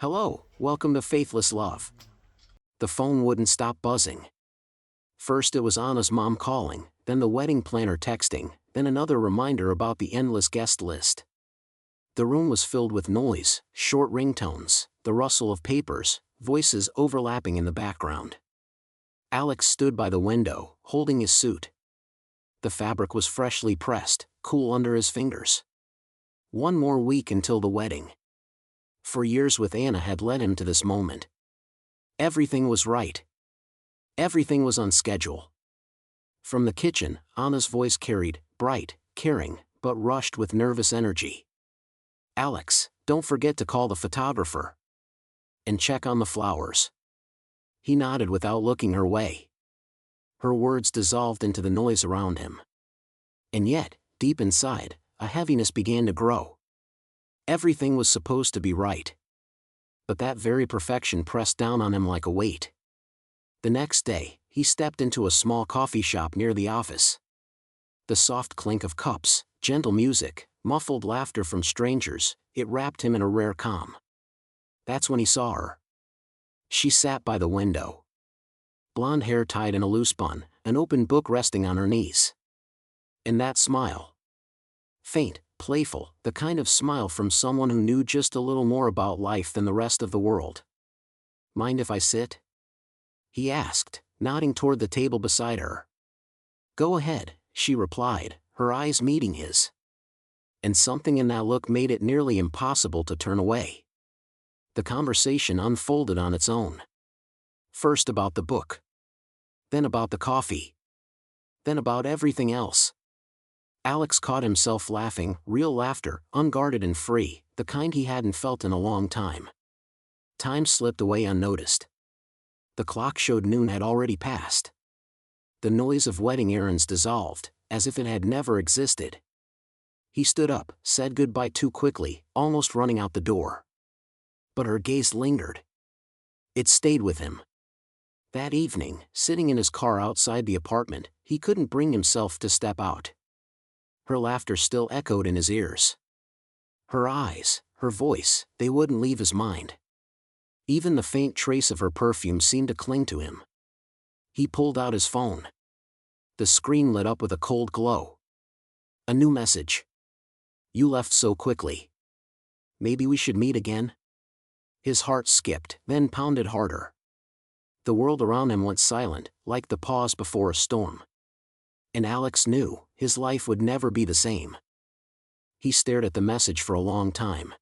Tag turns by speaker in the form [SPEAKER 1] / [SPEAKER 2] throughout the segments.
[SPEAKER 1] Hello, welcome to Faithless Love. The phone wouldn't stop buzzing. First it was Anna's mom calling, then the wedding planner texting, then another reminder about the endless guest list. The room was filled with noise, short ringtones, the rustle of papers, voices overlapping in the background. Alex stood by the window, holding his suit. The fabric was freshly pressed, cool under his fingers. One more week until the wedding. For years with Anna had led him to this moment. Everything was right. Everything was on schedule. From the kitchen, Anna's voice carried, bright, caring, but rushed with nervous energy. "Alex, don't forget to call the photographer. And check on the flowers." He nodded without looking her way. Her words dissolved into the noise around him. And yet, deep inside, a heaviness began to grow. Everything was supposed to be right. But that very perfection pressed down on him like a weight. The next day, he stepped into a small coffee shop near the office. The soft clink of cups, gentle music, muffled laughter from strangers, it wrapped him in a rare calm. That's when he saw her. She sat by the window. Blonde hair tied in a loose bun, an open book resting on her knees. And that smile. Faint, playful, the kind of smile from someone who knew just a little more about life than the rest of the world. "Mind if I sit?" he asked, nodding toward the table beside her. "Go ahead," she replied, her eyes meeting his. And something in that look made it nearly impossible to turn away. The conversation unfolded on its own. First about the book. Then about the coffee. Then about everything else. Alex caught himself laughing, real laughter, unguarded and free, the kind he hadn't felt in a long time. Time slipped away unnoticed. The clock showed noon had already passed. The noise of wedding errands dissolved, as if it had never existed. He stood up, said goodbye too quickly, almost running out the door. But her gaze lingered. It stayed with him. That evening, sitting in his car outside the apartment, he couldn't bring himself to step out. Her laughter still echoed in his ears. Her eyes, her voice, they wouldn't leave his mind. Even the faint trace of her perfume seemed to cling to him. He pulled out his phone. The screen lit up with a cold glow. A new message. "You left so quickly. Maybe we should meet again?" His heart skipped, then pounded harder. The world around him went silent, like the pause before a storm. And Alex knew, his life would never be the same. He stared at the message for a long time.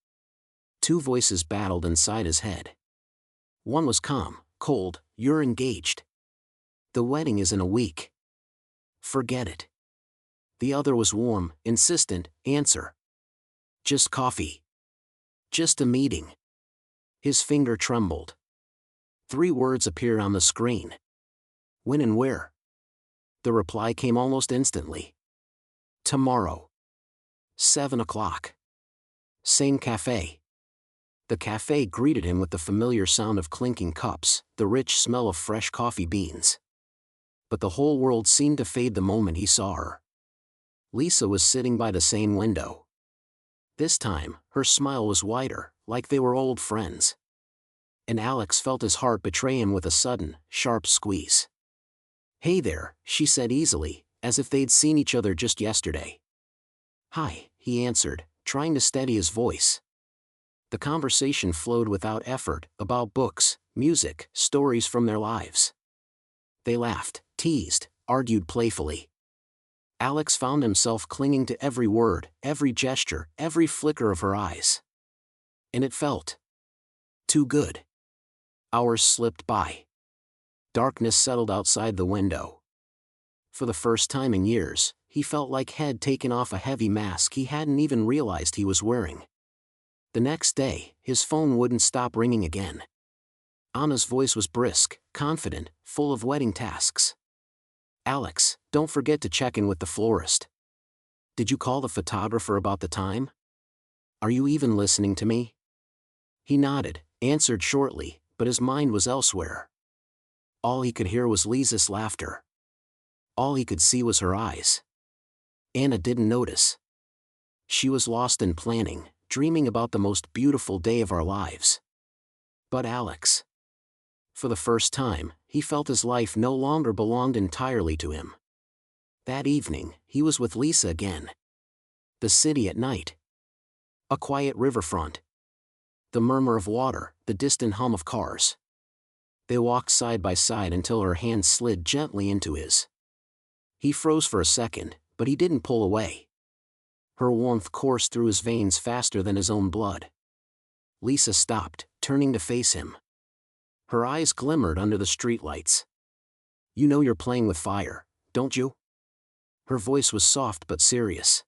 [SPEAKER 1] Two voices battled inside his head. One was calm, cold, "You're engaged. The wedding is in a week. Forget it." The other was warm, insistent, "Answer. Just coffee. Just a meeting." His finger trembled. 3 words appeared on the screen. "When and where?" The reply came almost instantly. "Tomorrow. 7 o'clock. Same cafe." The cafe greeted him with the familiar sound of clinking cups, the rich smell of fresh coffee beans. But the whole world seemed to fade the moment he saw her. Lisa was sitting by the same window. This time, her smile was wider, like they were old friends. And Alex felt his heart betray him with a sudden, sharp squeeze. "Hey there," she said easily, as if they'd seen each other just yesterday. "Hi," he answered, trying to steady his voice. The conversation flowed without effort, about books, music, stories from their lives. They laughed, teased, argued playfully. Alex found himself clinging to every word, every gesture, every flicker of her eyes. And it felt too good. Hours slipped by. Darkness settled outside the window. For the first time in years, he felt like he'd taken off a heavy mask he hadn't even realized he was wearing. The next day, his phone wouldn't stop ringing again. Anna's voice was brisk, confident, full of wedding tasks. "Alex, don't forget to check in with the florist. Did you call the photographer about the time? Are you even listening to me?" He nodded, answered shortly, but his mind was elsewhere. All he could hear was Lisa's laughter. All he could see was her eyes. Anna didn't notice. She was lost in planning, dreaming about the most beautiful day of our lives. But Alex. For the first time, he felt his life no longer belonged entirely to him. That evening, he was with Lisa again. The city at night. A quiet riverfront. The murmur of water, the distant hum of cars. They walked side by side until her hand slid gently into his. He froze for a second, but he didn't pull away. Her warmth coursed through his veins faster than his own blood. Lisa stopped, turning to face him. Her eyes glimmered under the streetlights. "You know you're playing with fire, don't you?" Her voice was soft but serious.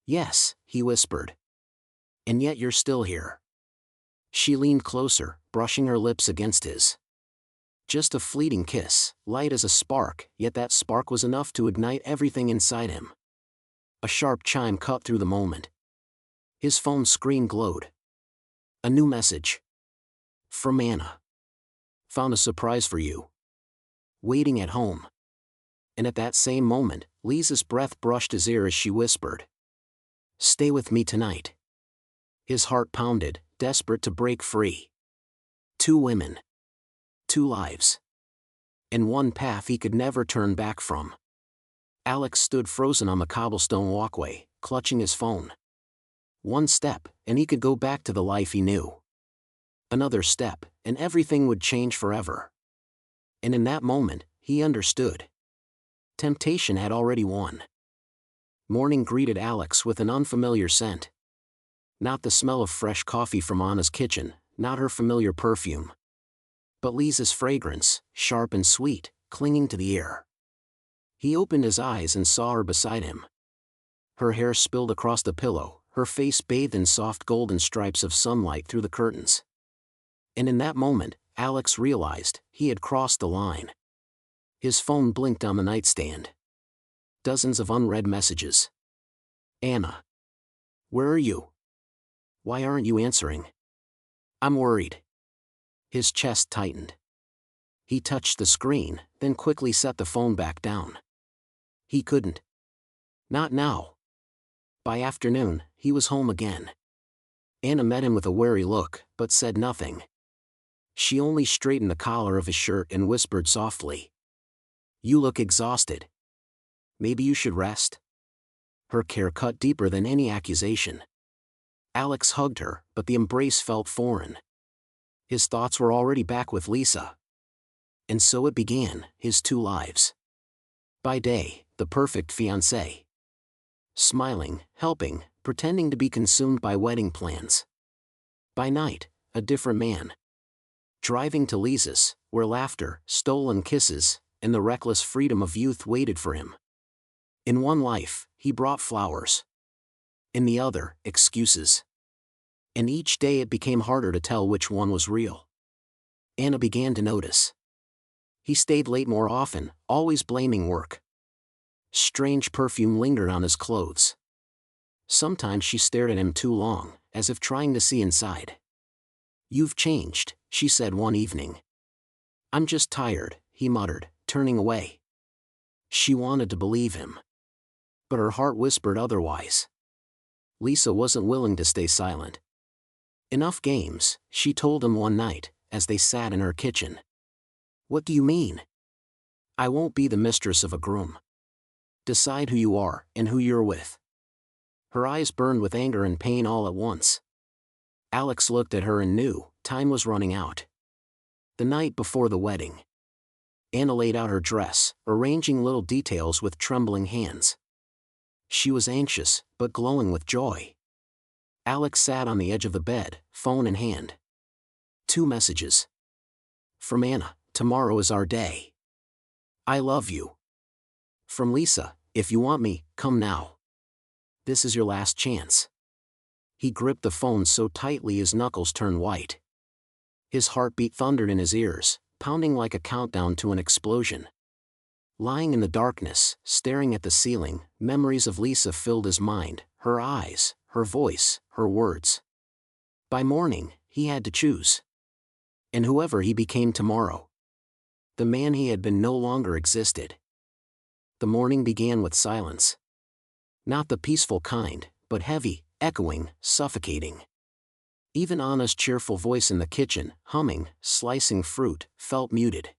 [SPEAKER 1] "Yes," he whispered. "And yet you're still here." She leaned closer, brushing her lips against his. Just a fleeting kiss, light as a spark, yet that spark was enough to ignite everything inside him. A sharp chime cut through the moment. His phone screen glowed. A new message. From Anna. "Found a surprise for you. Waiting at home." And at that same moment, Lisa's breath brushed his ear as she whispered, "Stay with me tonight." His heart pounded, desperate to break free. 2 women. 2 lives. And one path he could never turn back from. Alex stood frozen on the cobblestone walkway, clutching his phone. One step, and he could go back to the life he knew. Another step, and everything would change forever. And in that moment, he understood. Temptation had already won. Morning greeted Alex with an unfamiliar scent. Not the smell of fresh coffee from Anna's kitchen, not her familiar perfume. But Lisa's fragrance, sharp and sweet, clinging to the air. He opened his eyes and saw her beside him. Her hair spilled across the pillow, her face bathed in soft golden stripes of sunlight through the curtains. And in that moment, Alex realized he had crossed the line. His phone blinked on the nightstand. Dozens of unread messages. "Anna. Where are you? Why aren't you answering? I'm worried." His chest tightened. He touched the screen, then quickly set the phone back down. He couldn't. Not now. By afternoon, he was home again. Anna met him with a wary look, but said nothing. She only straightened the collar of his shirt and whispered softly, "You look exhausted. Maybe you should rest?" Her care cut deeper than any accusation. Alex hugged her, but the embrace felt foreign. His thoughts were already back with Lisa. And so it began, his 2 lives. By day, the perfect fiancé. Smiling, helping, pretending to be consumed by wedding plans. By night, a different man. Driving to Lisa's, where laughter, stolen kisses, and the reckless freedom of youth waited for him. In one life, he brought flowers. In the other, excuses. And each day it became harder to tell which one was real. Anna began to notice. He stayed late more often, always blaming work. Strange perfume lingered on his clothes. Sometimes she stared at him too long, as if trying to see inside. "You've changed," she said one evening. "I'm just tired," he muttered, turning away. She wanted to believe him. But her heart whispered otherwise. Lisa wasn't willing to stay silent. "Enough games," she told him one night, as they sat in her kitchen. "What do you mean?" "I won't be the mistress of a groom. Decide who you are, and who you're with." Her eyes burned with anger and pain all at once. Alex looked at her and knew, time was running out. The night before the wedding. Anna laid out her dress, arranging little details with trembling hands. She was anxious, but glowing with joy. Alex sat on the edge of the bed, phone in hand. 2 messages. From Anna, "Tomorrow is our day. I love you." From Lisa, "If you want me, come now. This is your last chance." He gripped the phone so tightly his knuckles turned white. His heartbeat thundered in his ears, pounding like a countdown to an explosion. Lying in the darkness, staring at the ceiling, memories of Lisa filled his mind, her eyes, her voice, her words. By morning, he had to choose. And whoever he became tomorrow, the man he had been no longer existed. The morning began with silence. Not the peaceful kind, but heavy, echoing, suffocating. Even Anna's cheerful voice in the kitchen, humming, slicing fruit, felt muted.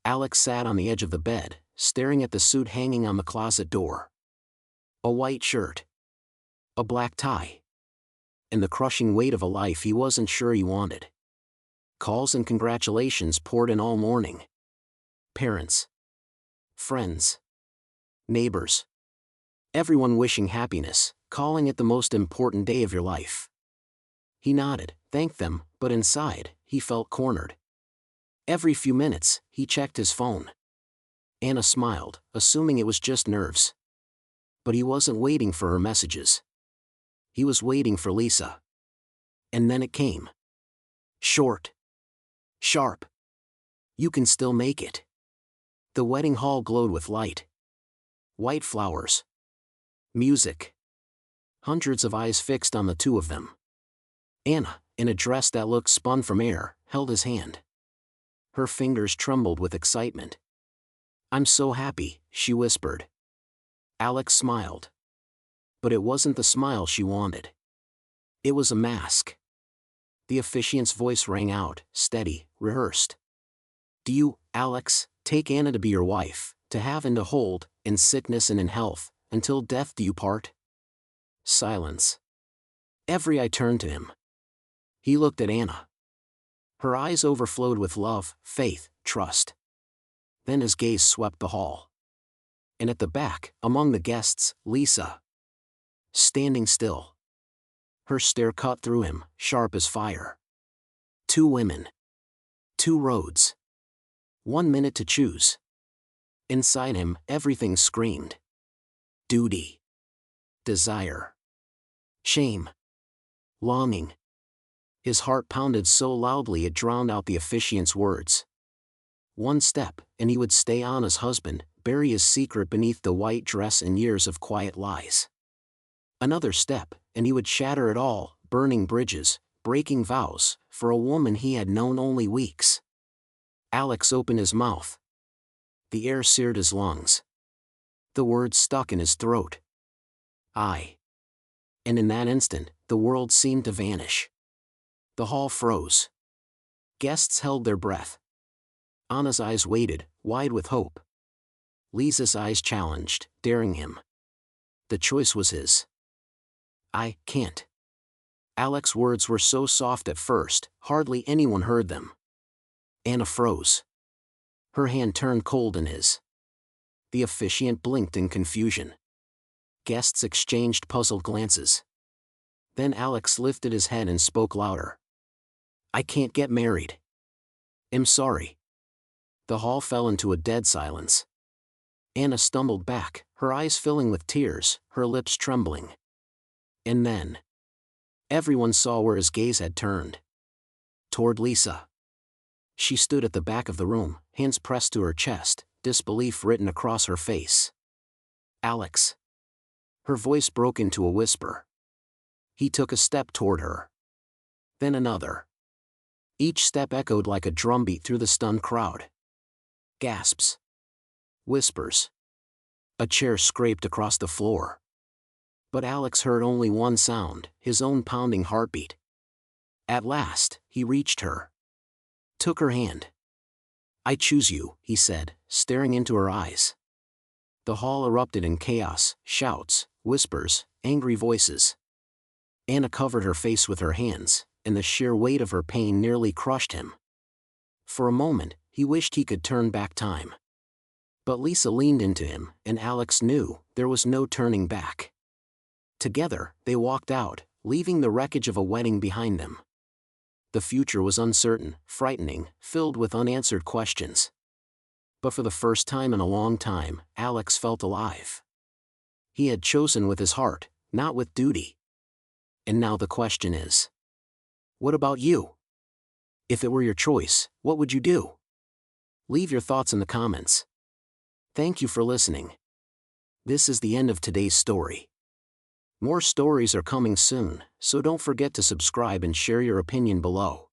[SPEAKER 1] Alex sat on the edge of the bed, staring at the suit hanging on the closet door. A white shirt. A black tie. And the crushing weight of a life he wasn't sure he wanted. Calls and congratulations poured in all morning. Parents. Friends. Neighbors. Everyone wishing happiness, calling it the most important day of your life. He nodded, thanked them, but inside, he felt cornered. Every few minutes, he checked his phone. Anna smiled, assuming it was just nerves. But he wasn't waiting for her messages. He was waiting for Lisa. And then it came. Short. Sharp. You can still make it. The wedding hall glowed with light. White flowers. Music. Hundreds of eyes fixed on the two of them. Anna, in a dress that looked spun from air, held his hand. Her fingers trembled with excitement. "I'm so happy," she whispered. Alex smiled. But it wasn't the smile she wanted. It was a mask. The officiant's voice rang out, steady, rehearsed. "Do you, Alex, take Anna to be your wife, to have and to hold, in sickness and in health, until death do you part?" Silence. Every eye turned to him. He looked at Anna. Her eyes overflowed with love, faith, trust. Then his gaze swept the hall. And at the back, among the guests, Lisa. Standing still. Her stare cut through him, sharp as fire. Two women. Two roads. 1 minute to choose. Inside him, everything screamed. Duty. Desire. Shame. Longing. His heart pounded so loudly it drowned out the officiant's words. One step, and he would stay Anna's husband, bury his secret beneath the white dress and years of quiet lies. Another step, and he would shatter it all, burning bridges, breaking vows, for a woman he had known only weeks. Alex opened his mouth. The air seared his lungs. The words stuck in his throat. "I." And in that instant, the world seemed to vanish. The hall froze. Guests held their breath. Anna's eyes waited, wide with hope. Lisa's eyes challenged, daring him. The choice was his. "I can't." Alex's words were so soft at first, hardly anyone heard them. Anna froze. Her hand turned cold in his. The officiant blinked in confusion. Guests exchanged puzzled glances. Then Alex lifted his head and spoke louder. "I can't get married. I'm sorry." The hall fell into a dead silence. Anna stumbled back, her eyes filling with tears, her lips trembling. And then, everyone saw where his gaze had turned. Toward Lisa. She stood at the back of the room, hands pressed to her chest, disbelief written across her face. "Alex." Her voice broke into a whisper. He took a step toward her. Then another. Each step echoed like a drumbeat through the stunned crowd. Gasps. Whispers. A chair scraped across the floor. But Alex heard only one sound, his own pounding heartbeat. At last, he reached her. Took her hand. "I choose you," he said, staring into her eyes. The hall erupted in chaos, shouts, whispers, angry voices. Anna covered her face with her hands, and the sheer weight of her pain nearly crushed him. For a moment, he wished he could turn back time. But Lisa leaned into him, and Alex knew there was no turning back. Together, they walked out, leaving the wreckage of a wedding behind them. The future was uncertain, frightening, filled with unanswered questions. But for the first time in a long time, Alex felt alive. He had chosen with his heart, not with duty. And now the question is, what about you? If it were your choice, what would you do? Leave your thoughts in the comments. Thank you for listening. This is the end of today's story. More stories are coming soon, so don't forget to subscribe and share your opinion below.